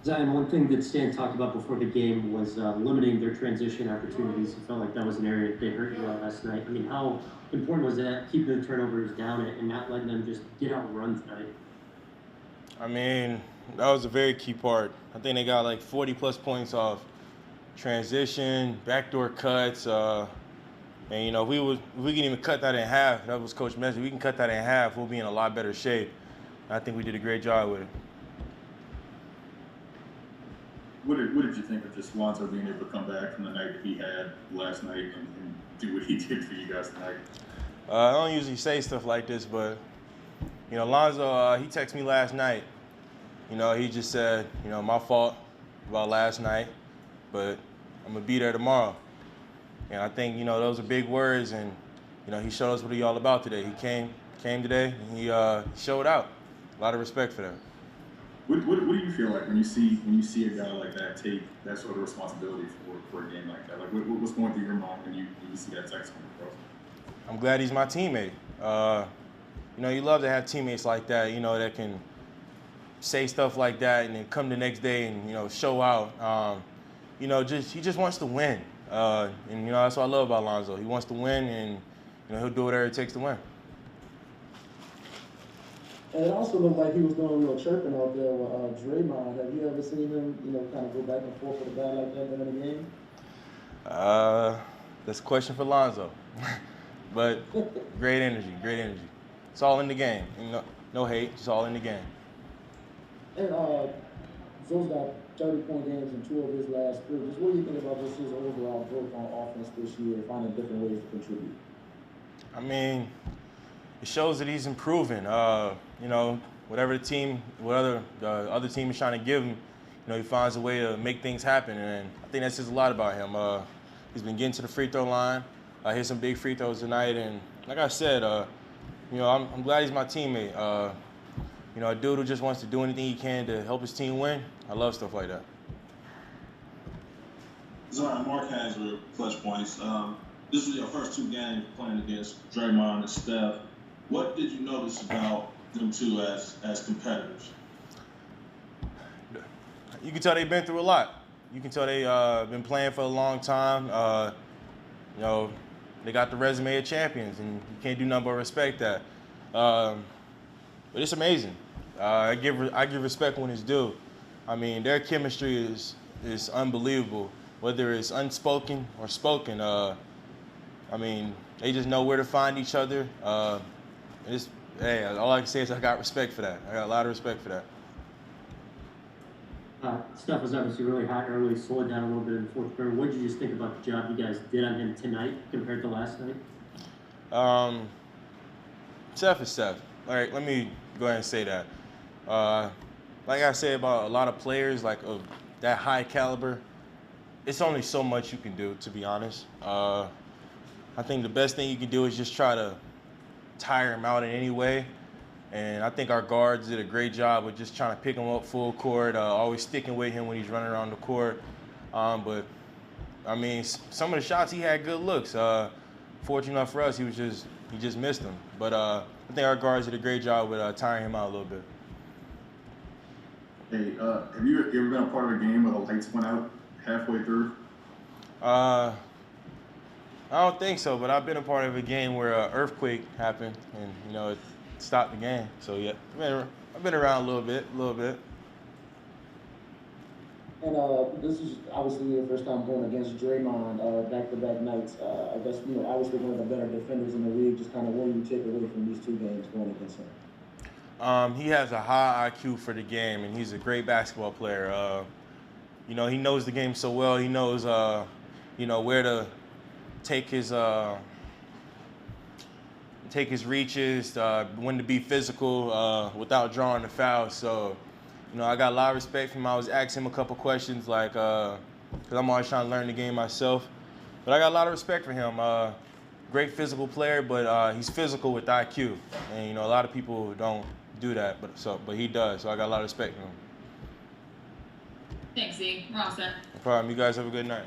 Zion, one thing that Stan talked about before the game was limiting their transition opportunities. He felt like that was an area that they hurt you last night. I mean, how important was that, keeping the turnovers down and not letting them just get outrun tonight? I mean, that was a very key part. I think they got like 40-plus points off transition, backdoor cuts, and we can even cut that in half. That was Coach Messi. We can cut that in half. We'll be in a lot better shape. I think we did a great job with it. What did you think of just Lonzo being able to come back from the night that he had last night and do what he did for you guys tonight? I don't usually say stuff like this, but Lonzo, he texted me last night. He just said, my fault about last night, but I'm gonna be there tomorrow. And I think those are big words, and he showed us what he's all about today. He came today, and he showed out. A lot of respect for that. What do you feel like when you see a guy like that take that sort of responsibility for a game like that? Like what's going through your mind when you see that text come across? I'm glad he's my teammate. You love to have teammates like that, that can say stuff like that and then come the next day and show out. He just wants to win, and that's what I love about Lonzo. He wants to win, and he'll do whatever it takes to win. And it also looked like he was doing a little chirping out there with Draymond. Have you ever seen him, kind of go back and forth with a guy like that during the game? That's a question for Lonzo. But great energy, great energy. It's all in the game. No hate, it's all in the game. And Zoe's got 30-point games in 2 of his last 3. Just what do you think about just his overall growth on offense this year, finding different ways to contribute? I mean, it shows that he's improving. Whatever the other team is trying to give him, he finds a way to make things happen, and I think that says a lot about him. He's been getting to the free throw line. Hit some big free throws tonight, and like I said, I'm glad he's my teammate. A dude who just wants to do anything he can to help his team win. I love stuff like that. Zion, Mark has your clutch points. This was your first 2 games playing against Draymond and Steph. What did you notice about them two as competitors? You can tell they've been through a lot. You can tell they've been playing for a long time. They got the resume of champions, and you can't do nothing but respect that. But it's amazing. I give respect when it's due. I mean, their chemistry is unbelievable, whether it's unspoken or spoken. They just know where to find each other. All I can say is I got respect for that. I got a lot of respect for that. Steph was obviously really hot early, slowed down a little bit in the fourth quarter. What did you just think about the job you guys did on him tonight compared to last night? Steph is Steph. All right, let me go ahead and say that. Like I say about a lot of players like of that high caliber, it's only so much you can do, to be honest. I think the best thing you can do is just try to tire him out in any way. And I think our guards did a great job with just trying to pick him up full court, always sticking with him when he's running around the court. But some of the shots he had good looks. Fortunate enough for us, he just missed them. But I think our guards did a great job with tiring him out a little bit. Hey, have you ever been a part of a game where the lights went out halfway through? I don't think so, but I've been a part of a game where an earthquake happened, and it stopped the game. So yeah, I've been around a little bit. And this is obviously your first time going against Draymond back-to-back nights. I guess obviously one of the better defenders in the league. Just kind of what do you take away from these 2 games going against him? He has a high IQ for the game, and he's a great basketball player. He knows the game so well. He knows where to take his reaches, when to be physical without drawing the foul. So, I got a lot of respect for him. I was asking him a couple questions, because I'm always trying to learn the game myself. But I got a lot of respect for him. Great physical player, but he's physical with IQ. And, a lot of people don't do that, but he does. So I got a lot of respect for him. Thanks, Z. We're all set. No problem. You guys have a good night.